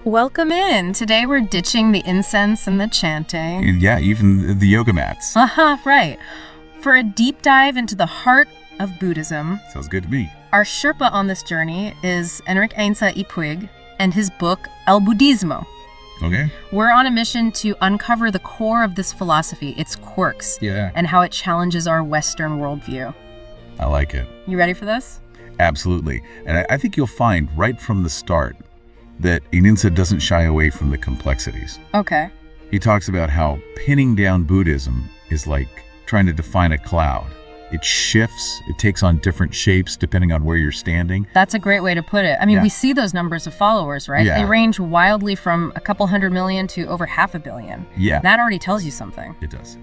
Welcome in. Today we're ditching the incense and the chanting. And yeah, even the yoga mats. Right. For a deep dive into the heart of Buddhism. Sounds good to me. Our Sherpa on this journey is Enric Einza Ipuig and his book, El Budismo. Okay. We're on a mission to uncover the core of this philosophy, its quirks, and how it challenges our Western worldview. I like it. You ready for this? Absolutely. And I think you'll find right from the start that Einza doesn't shy away from the complexities. Okay. He talks about how pinning down Buddhism is like trying to define a cloud. It shifts, it takes on different shapes depending on where you're standing. That's a great way to put it. I mean, we see those numbers of followers, right? Yeah. They range wildly from a couple 100 million to over 500 million. Yeah. That already tells you something. It does.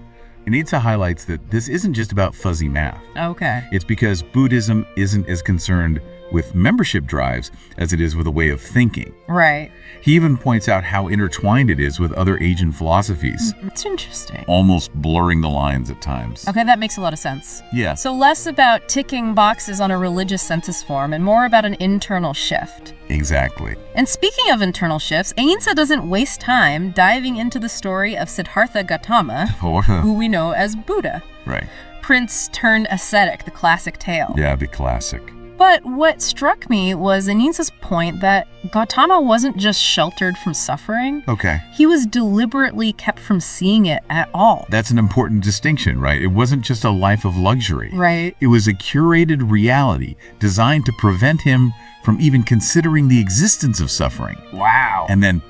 Einza highlights that this isn't just about fuzzy math. Okay. It's because Buddhism isn't as concerned with membership drives as it is with a way of thinking. Right. He even points out how intertwined it is with other Asian philosophies. It's interesting. Almost blurring the lines at times. Okay, that makes a lot of sense. Yeah. So less about ticking boxes on a religious census form and more about an internal shift. Exactly. And speaking of internal shifts, Einza doesn't waste time diving into the story of Siddhartha Gautama, who we know as Buddha. Right. Prince turned ascetic, the classic tale. Yeah, the classic. But what struck me was Einza's point that Gautama wasn't just sheltered from suffering. Okay. He was deliberately kept from seeing it at all. That's an important distinction, right? It wasn't just a life of luxury. Right. It was a curated reality designed to prevent him from even considering the existence of suffering. Wow. And then,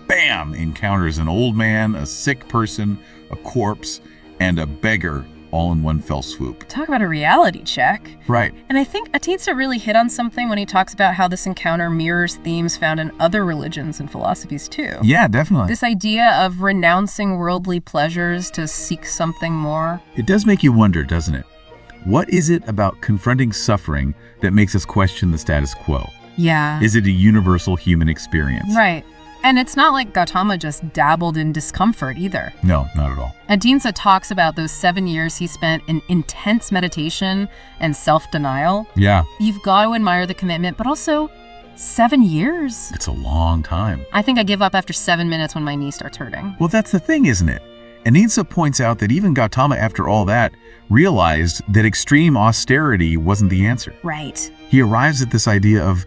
bam, encounters an old man, a sick person, a corpse, and a beggar all in one fell swoop. Talk about a reality check. Right. And I think Einza really hit on something when he talks about how this encounter mirrors themes found in other religions and philosophies too. Yeah, definitely. This idea of renouncing worldly pleasures to seek something more. It does make you wonder, doesn't it? What is it about confronting suffering that makes us question the status quo? Yeah. Is it a universal human experience? Right. And it's not like Gautama just dabbled in discomfort either. No, not at all. Einza talks about those 7 years he spent in intense meditation and self-denial. Yeah. You've got to admire the commitment, but also 7 years. It's a long time. I think I give up after 7 minutes when my knee starts hurting. Well, that's the thing, isn't it? And Einza points out that even Gautama, after all that, realized that extreme austerity wasn't the answer. Right. He arrives at this idea of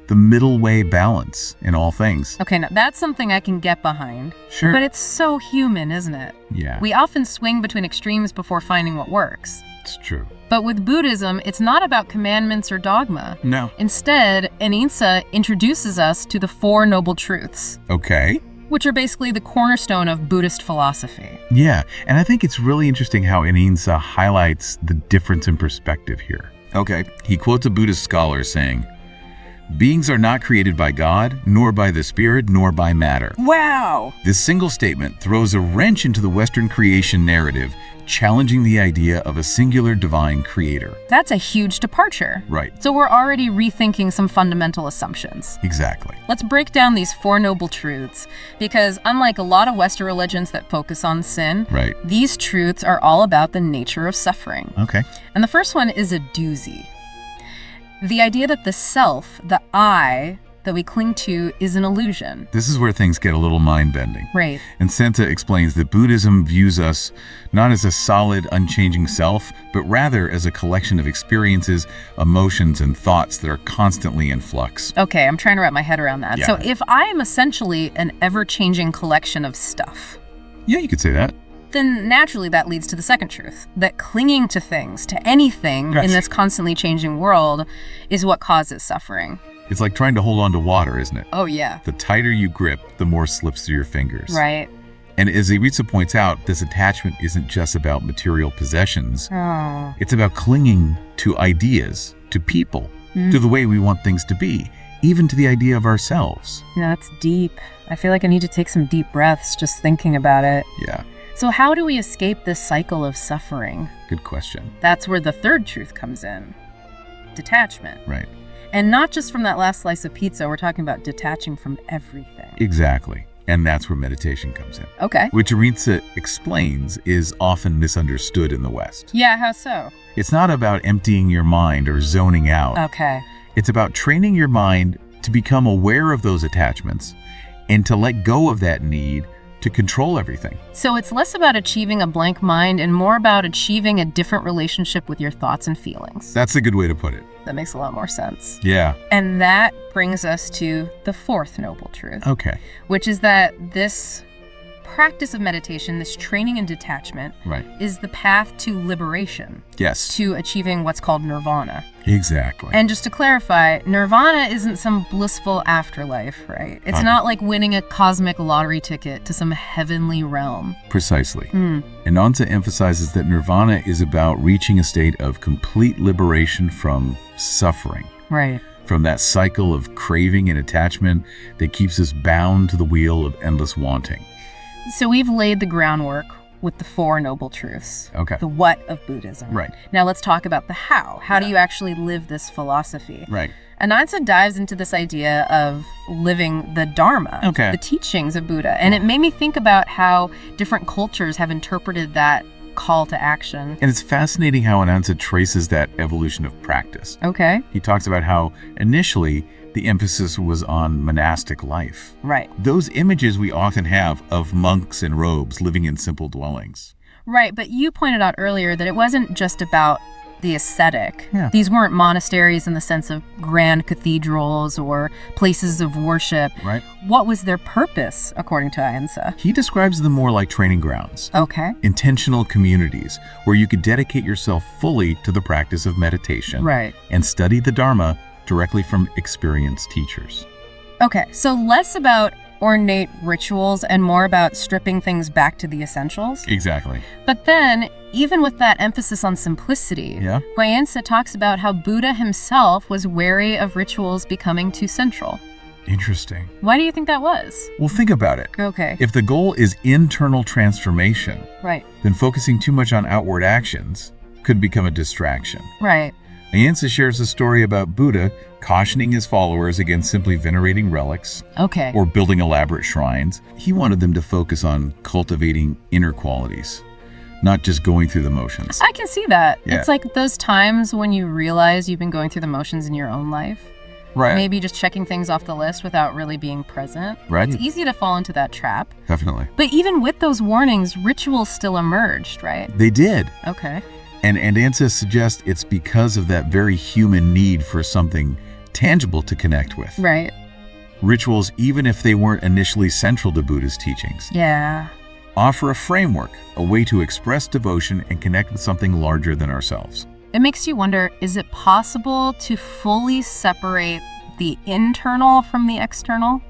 the middle way balance in all things. Okay, now that's something I can get behind. Sure. But it's so human, isn't it? Yeah. We often swing between extremes before finding what works. It's true. But with Buddhism, it's not about commandments or dogma. No. Instead, Einza introduces us to the Four Noble Truths. Okay. Which are basically the cornerstone of Buddhist philosophy. Yeah, and I think it's really interesting how Einza highlights the difference in perspective here. Okay. He quotes a Buddhist scholar saying, "Beings are not created by God, nor by the spirit, nor by matter." Wow! This single statement throws a wrench into the Western creation narrative, challenging the idea of a singular divine creator. That's a huge departure. Right. So we're already rethinking some fundamental assumptions. Exactly. Let's break down these Four Noble Truths, because unlike a lot of Western religions that focus on sin, Right. these truths are all about the nature of suffering. Okay. And the first one is a doozy. The idea that the self, the I, that we cling to is an illusion. This is where things get a little mind-bending. Right. And Senta explains that Buddhism views us not as a solid, unchanging self, but rather as a collection of experiences, emotions, and thoughts that are constantly in flux. Okay, I'm trying to wrap my head around that. Yeah. So if I am essentially an ever-changing collection of stuff, Yeah, you could say that. then naturally that leads to the second truth, that clinging to things, to anything Yes. in this constantly changing world is what causes suffering. It's like trying to hold on to water, isn't it? Oh, yeah. The tighter you grip, the more slips through your fingers. Right. And as Einza points out, this attachment isn't just about material possessions. Oh. It's about clinging to ideas, to people, to the way we want things to be, even to the idea of ourselves. Yeah, that's deep. I feel like I need to take some deep breaths just thinking about it. Yeah, So how do we escape this cycle of suffering? good question. That's where the third truth comes in. Detachment. Right. And not just from that last slice of pizza, we're talking about detaching from everything. Exactly. And that's where meditation comes in, Okay. which Einza explains is often misunderstood in the West. Yeah, how so? It's not about emptying your mind or zoning out. Okay. It's about training your mind to become aware of those attachments and to let go of that need to control everything. So it's less about achieving a blank mind and more about achieving a different relationship with your thoughts and feelings. That's a good way to put it. That makes a lot more sense. Yeah. And that brings us to the fourth noble truth. Okay. Which is that this practice of meditation, this training in detachment, Right. is the path to liberation, Yes. to achieving what's called nirvana. Exactly. And just to clarify, nirvana isn't some blissful afterlife, right? It's not like winning a cosmic lottery ticket to some heavenly realm. Precisely. And Einza emphasizes that nirvana is about reaching a state of complete liberation from suffering, Right. from that cycle of craving and attachment that keeps us bound to the wheel of endless wanting. So we've laid the groundwork with the Four Noble Truths. Okay. The what of Buddhism. Right. Now let's talk about the how. How do you actually live this philosophy? Right. And Einza dives into this idea of living the Dharma, Okay. the teachings of Buddha. And it made me think about how different cultures have interpreted that call to action. And it's fascinating how Einza traces that evolution of practice. Okay. He talks about how initially the emphasis was on monastic life. Right. Those images we often have of monks in robes living in simple dwellings. Right. But you pointed out earlier that it wasn't just about the aesthetic. Yeah. These weren't monasteries in the sense of grand cathedrals or places of worship. Right. What was their purpose, according to Einza? He describes them more like training grounds. Okay. Intentional communities where you could dedicate yourself fully to the practice of meditation. Right. And study the Dharma directly from experienced teachers. Okay, so less about ornate rituals and more about stripping things back to the essentials. Exactly. But then, even with that emphasis on simplicity, Yeah. Einza talks about how Buddha himself was wary of rituals becoming too central. Interesting. Why do you think that was? Well, think about it. Okay. If the goal is internal transformation, Right. then focusing too much on outward actions could become a distraction. Right. Einza shares a story about Buddha cautioning his followers against simply venerating relics Okay. or building elaborate shrines. He wanted them to focus on cultivating inner qualities, not just going through the motions. I can see that. Yeah. It's like those times when you realize you've been going through the motions in your own life. Right. Maybe just checking things off the list without really being present. Right. It's easy to fall into that trap. Definitely. But even with those warnings, rituals still emerged, right? They did. Okay. And Einza suggests it's because of that very human need for something tangible to connect with. Right. Rituals, even if they weren't initially central to Buddha's teachings, Yeah. offer a framework, a way to express devotion and connect with something larger than ourselves. It makes you wonder, is it possible to fully separate the internal from the external?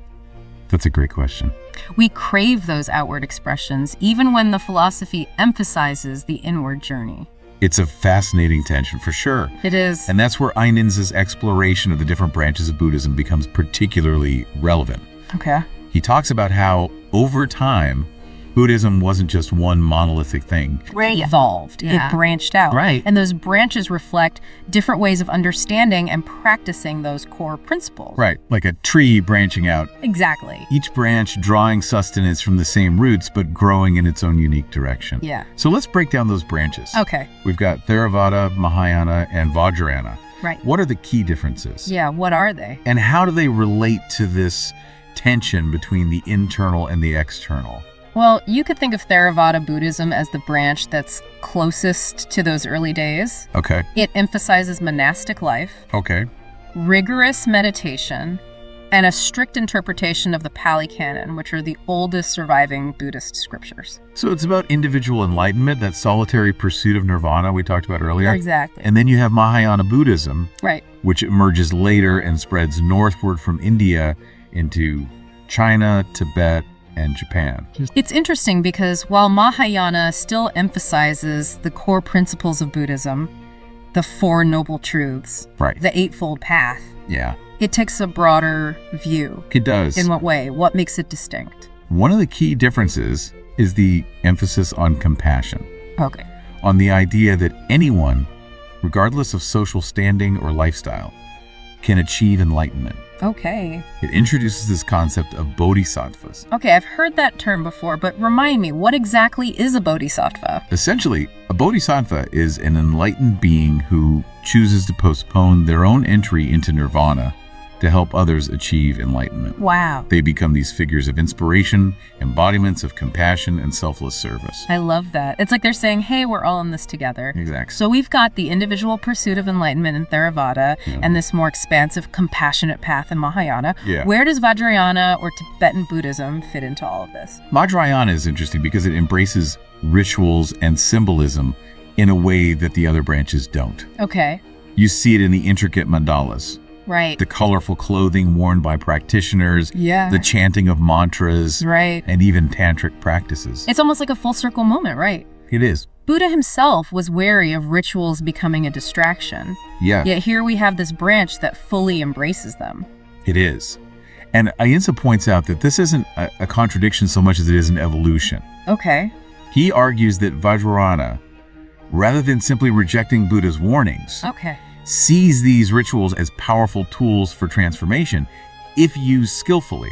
That's a great question. We crave those outward expressions, even when the philosophy emphasizes the inward journey. It's a fascinating tension for sure. It is. And that's where Einza's exploration of the different branches of Buddhism becomes particularly relevant. Okay. He talks about how, over time, Buddhism wasn't just one monolithic thing. It evolved. Yeah. It branched out. Right. And those branches reflect different ways of understanding and practicing those core principles. Right, like a tree branching out, Exactly. each branch drawing sustenance from the same roots, but growing in its own unique direction. Yeah. So let's break down those branches. Okay. We've got Theravada, Mahayana, and Vajrayana. Right. What are the key differences? Yeah, what are they? And how do they relate to this tension between the internal and the external? Well, you could think of Theravada Buddhism as the branch that's closest to those early days. Okay. It emphasizes monastic life, Okay. rigorous meditation, and a strict interpretation of the Pali Canon, which are the oldest surviving Buddhist scriptures. So it's about individual enlightenment, that solitary pursuit of nirvana we talked about earlier. Exactly. And then you have Mahayana Buddhism, Right. which emerges later and spreads northward from India into China, Tibet, and Japan. It's interesting because while Mahayana still emphasizes the core principles of Buddhism, the Four Noble Truths, Right. the Eightfold Path, Yeah, it takes a broader view. it does. In what way? What makes it distinct? One of the key differences is the emphasis on compassion, Okay. on the idea that anyone, regardless of social standing or lifestyle, can achieve enlightenment. Okay. It introduces this concept of bodhisattvas. Okay, I've heard that term before, but remind me, what exactly is a bodhisattva? Essentially, a bodhisattva is an enlightened being who chooses to postpone their own entry into nirvana to help others achieve enlightenment. Wow. They become these figures of inspiration, embodiments of compassion and selfless service. I love that. It's like they're saying, hey, we're all in this together. Exactly. So we've got the individual pursuit of enlightenment in Theravada and this more expansive, compassionate path in Mahayana. Yeah. Where does Vajrayana or Tibetan Buddhism fit into all of this? Vajrayana is interesting because it embraces rituals and symbolism in a way that the other branches don't. Okay. You see it in the intricate mandalas. Right. The colorful clothing worn by practitioners, Yeah. the chanting of mantras, Right. and even tantric practices. It's almost like a full circle moment, right? It is. Buddha himself was wary of rituals becoming a distraction. Yeah, Yet here we have this branch that fully embraces them. it is. And Einza points out that this isn't a contradiction so much as it is an evolution. Okay. He argues that Vajrayana, rather than simply rejecting Buddha's warnings, Okay. sees these rituals as powerful tools for transformation if used skillfully.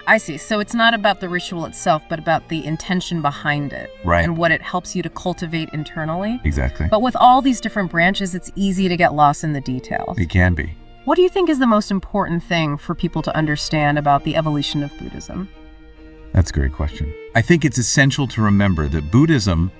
I see. So it's not about the ritual itself, but about the intention behind it. Right. And what it helps you to cultivate internally. Exactly. But with all these different branches, it's easy to get lost in the details. It can be. What do you think is the most important thing for people to understand about the evolution of Buddhism? That's a great question. I think it's essential to remember that Buddhism,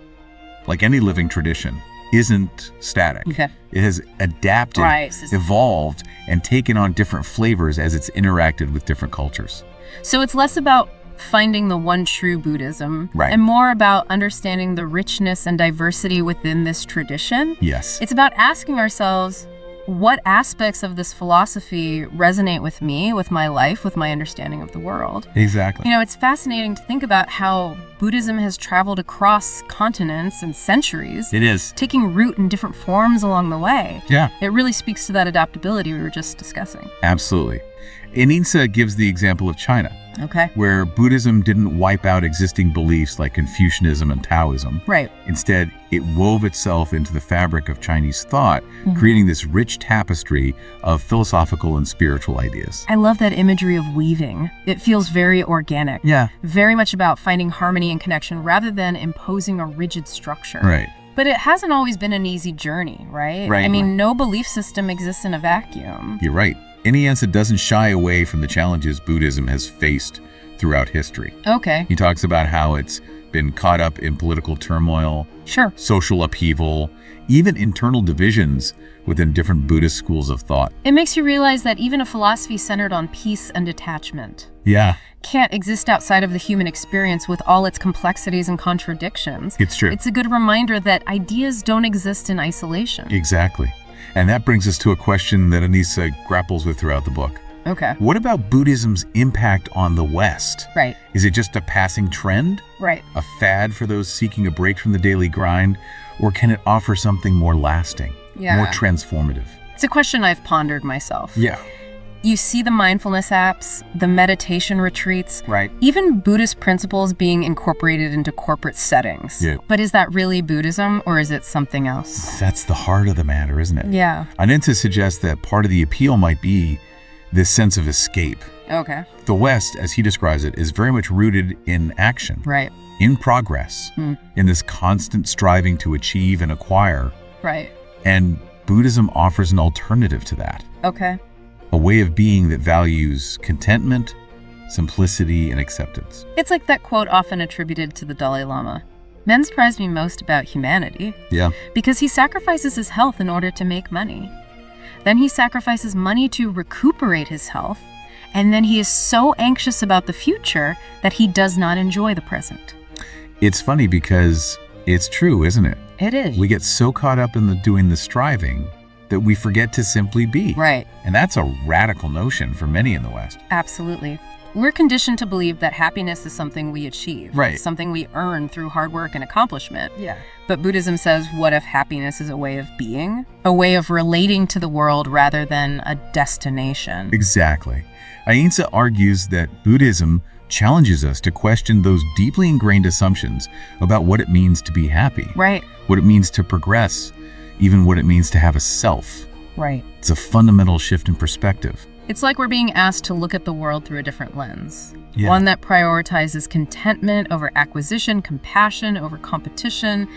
like any living tradition, isn't static. Okay. It has adapted, Right. evolved, and taken on different flavors as it's interacted with different cultures. So it's less about finding the one true Buddhism, Right. and more about understanding the richness and diversity within this tradition. Yes. It's about asking ourselves, what aspects of this philosophy resonate with me, with my life, with my understanding of the world? Exactly. You know, it's fascinating to think about how Buddhism has traveled across continents and centuries, It is. taking root in different forms along the way. Yeah, It really speaks to that adaptability we were just discussing. absolutely. Einza gives the example of China, Okay. where Buddhism didn't wipe out existing beliefs like Confucianism and Taoism. Right. Instead, it wove itself into the fabric of Chinese thought, creating this rich tapestry of philosophical and spiritual ideas. I love that imagery of weaving. It feels very organic. Yeah. Very much about finding harmony and connection rather than imposing a rigid structure. Right. But it hasn't always been an easy journey, right? Right. I mean, no belief system exists in a vacuum. You're right. Einza doesn't shy away from the challenges Buddhism has faced throughout history. Okay. He talks about how it's been caught up in political turmoil, Sure. social upheaval, even internal divisions within different Buddhist schools of thought. It makes you realize that even a philosophy centered on peace and detachment Yeah, can't exist outside of the human experience with all its complexities and contradictions. it's true. It's a good reminder that ideas don't exist in isolation. Exactly. And that brings us to a question that Einza grapples with throughout the book. Okay. What about Buddhism's impact on the West? Right. Is it just a passing trend? Right. A fad for those seeking a break from the daily grind? Or can it offer something more lasting, Yeah. more transformative? It's a question I've pondered myself. Yeah. You see the mindfulness apps, the meditation retreats, Right. even Buddhist principles being incorporated into corporate settings. Yeah. But is that really Buddhism or is it something else? That's the heart of the matter, isn't it? Yeah. Einza suggests that part of the appeal might be this sense of escape. Okay. The West, as he describes it, is very much rooted in action, Right. in progress, in this constant striving to achieve and acquire. Right. And Buddhism offers an alternative to that, Okay. a way of being that values contentment, simplicity, and acceptance. It's like that quote often attributed to the Dalai Lama. Men surprise me most about humanity Yeah. because he sacrifices his health in order to make money. Then he sacrifices money to recuperate his health. And then he is so anxious about the future that he does not enjoy the present. It's funny because it's true, isn't it? It is. We get so caught up in doing the striving that we forget to simply be. Right. And that's a radical notion for many in the West. Absolutely. We're conditioned to believe that happiness is something we achieve. Right. Something we earn through hard work and accomplishment. Yeah. But Buddhism says, what if happiness is a way of being? A way of relating to the world rather than a destination. Exactly. Einza argues that Buddhism challenges us to question those deeply ingrained assumptions about what it means to be happy, Right. what it means to progress, even what it means to have a self. Right. It's a fundamental shift in perspective. It's like we're being asked to look at the world through a different lens. Yeah. One that prioritizes contentment over acquisition, compassion over competition,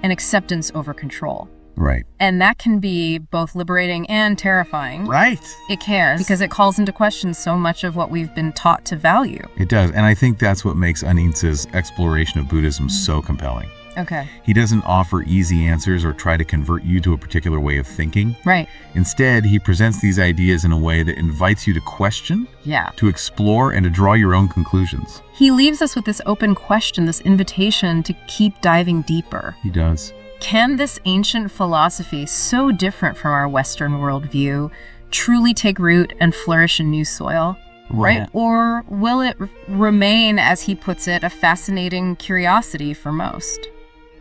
and acceptance over control. Right. And that can be both liberating and terrifying. Right. It can, because it calls into question so much of what we've been taught to value. It does. And I think that's what makes Einza's exploration of Buddhism so compelling. Okay. He doesn't offer easy answers or try to convert you to a particular way of thinking. Right. Instead, he presents these ideas in a way that invites you to question, Yeah. to explore, and to draw your own conclusions. He leaves us with this open question, this invitation to keep diving deeper. He does. Can this ancient philosophy, so different from our Western worldview, truly take root and flourish in new soil? Right? Or will it remain, as he puts it, a fascinating curiosity for most?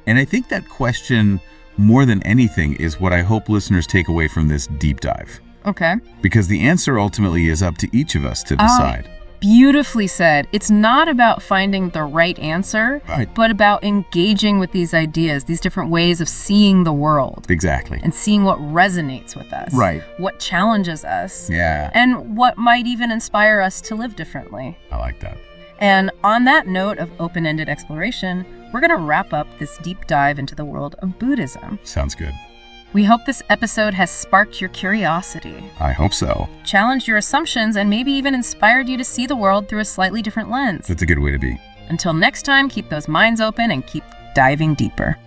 And I think that question, more than anything, is what I hope listeners take away from this deep dive. Okay. Because the answer ultimately is up to each of us to decide. Beautifully said. It's not about finding the right answer, Right. but about engaging with these ideas, these different ways of seeing the world. Exactly. And seeing what resonates with us. Right. What challenges us. Yeah. And what might even inspire us to live differently. I like that. And on that note of open-ended exploration, we're going to wrap up this deep dive into the world of Buddhism. Sounds good. We hope this episode has sparked your curiosity, I hope so. challenged your assumptions, and maybe even inspired you to see the world through a slightly different lens. That's a good way to be. Until next time, keep those minds open and keep diving deeper.